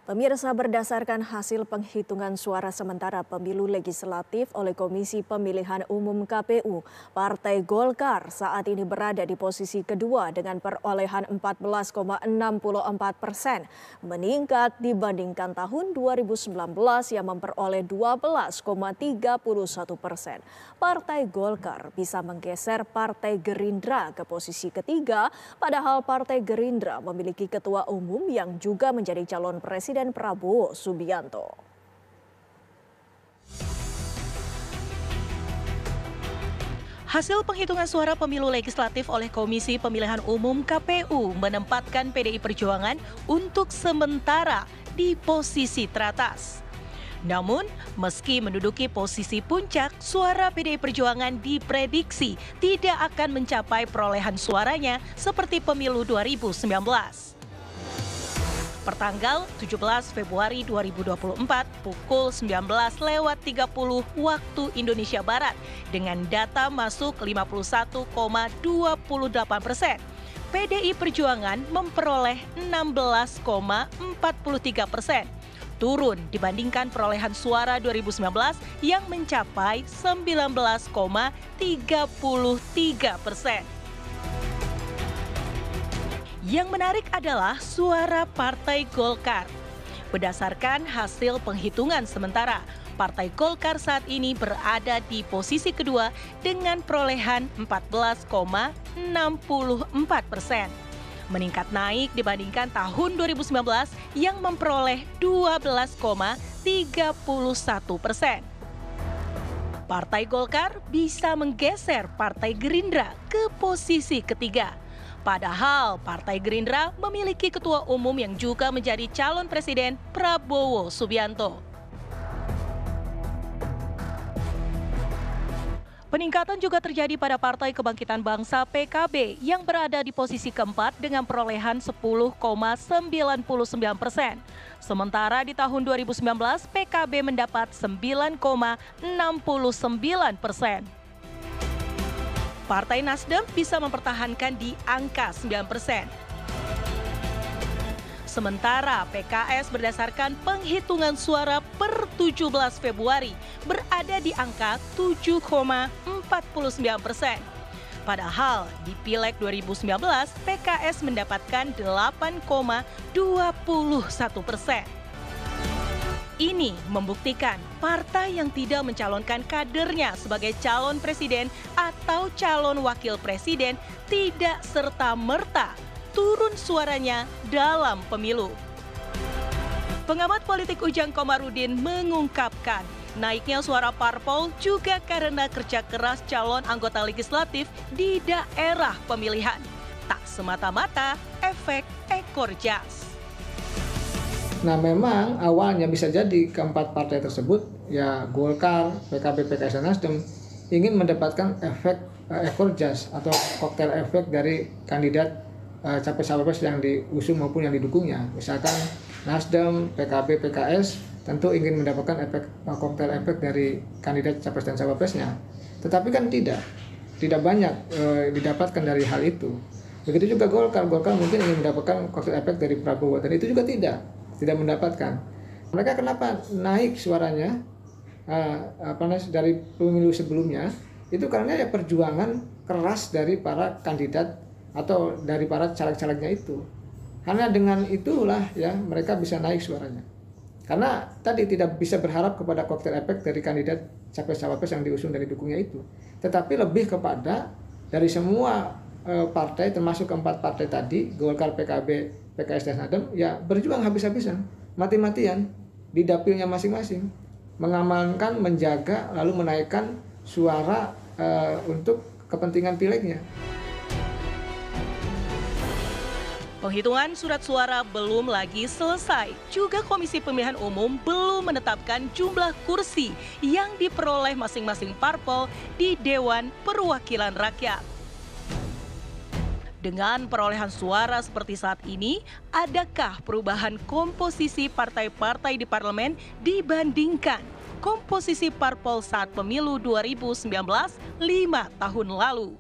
Pemirsa, berdasarkan hasil penghitungan suara sementara pemilu legislatif oleh Komisi Pemilihan Umum KPU, Partai Golkar saat ini berada di posisi kedua dengan perolehan 14,64%, meningkat dibandingkan tahun 2019 yang memperoleh 12,31%. Partai Golkar bisa menggeser Partai Gerindra ke posisi ketiga, padahal Partai Gerindra memiliki ketua umum yang juga menjadi calon presiden Prabowo Subianto. Hasil penghitungan suara pemilu legislatif oleh Komisi Pemilihan Umum KPU menempatkan PDI Perjuangan untuk sementara di posisi teratas. Namun, meski menduduki posisi puncak, suara PDI Perjuangan diprediksi tidak akan mencapai perolehan suaranya seperti pemilu 2019. Pertanggal 17 Februari 2024 pukul 19.30 waktu Indonesia Barat dengan data masuk 51,28%. PDI Perjuangan memperoleh 16,43%, turun dibandingkan perolehan suara 2019 yang mencapai 19,33%. Yang menarik adalah suara Partai Golkar. Berdasarkan hasil penghitungan sementara, Partai Golkar saat ini berada di posisi kedua dengan perolehan 14,64%. Meningkat naik dibandingkan tahun 2019 yang memperoleh 12,31%. Partai Golkar bisa menggeser Partai Gerindra ke posisi ketiga. Padahal Partai Gerindra memiliki ketua umum yang juga menjadi calon presiden Prabowo Subianto. Peningkatan juga terjadi pada Partai Kebangkitan Bangsa PKB yang berada di posisi keempat dengan perolehan 10,99%. Sementara di tahun 2019 PKB mendapat 9,69%. Partai Nasdem bisa mempertahankan di angka 9%. Sementara PKS berdasarkan penghitungan suara per 17 Februari berada di angka 7,49%. Padahal di Pileg 2019 PKS mendapatkan 8,21%. Ini membuktikan partai yang tidak mencalonkan kadernya sebagai calon presiden atau calon wakil presiden tidak serta-merta turun suaranya dalam pemilu. Pengamat politik Ujang Komarudin mengungkapkan, naiknya suara parpol juga karena kerja keras calon anggota legislatif di daerah pemilihan. Tak semata-mata efek ekor jas. Nah, memang awalnya bisa jadi keempat partai tersebut, ya Golkar, PKB, PKS, dan Nasdem, ingin mendapatkan efek ekor jas atau koktail efek dari kandidat capres-cawapres yang diusung maupun yang didukungnya. Misalkan Nasdem, PKB, PKS tentu ingin mendapatkan efek koktail efek dari kandidat capres dan cawapresnya. Tetapi kan tidak banyak didapatkan dari hal itu. Begitu juga Golkar mungkin ingin mendapatkan koktail efek dari Prabowo, dan itu juga tidak mendapatkan. Mereka kenapa naik suaranya dari pemilu sebelumnya? Itu karena ya perjuangan keras dari para kandidat atau dari para caleg-calegnya itu. Karena dengan itulah ya mereka bisa naik suaranya. Karena tadi tidak bisa berharap kepada koktail efek dari kandidat capres-cawapres yang diusung dari dukungnya itu. Tetapi lebih kepada dari semua partai, termasuk keempat partai tadi, Golkar, PKB, PKS, dan Nasdem, ya berjuang habis-habisan, mati-matian di dapilnya masing-masing, mengamankan, menjaga, lalu menaikkan suara untuk kepentingan pilegnya. Penghitungan surat suara belum lagi selesai. Juga Komisi Pemilihan Umum belum menetapkan jumlah kursi yang diperoleh masing-masing parpol di Dewan Perwakilan Rakyat. Dengan perolehan suara seperti saat ini, adakah perubahan komposisi partai-partai di parlemen dibandingkan komposisi parpol saat pemilu 2019 5 tahun lalu?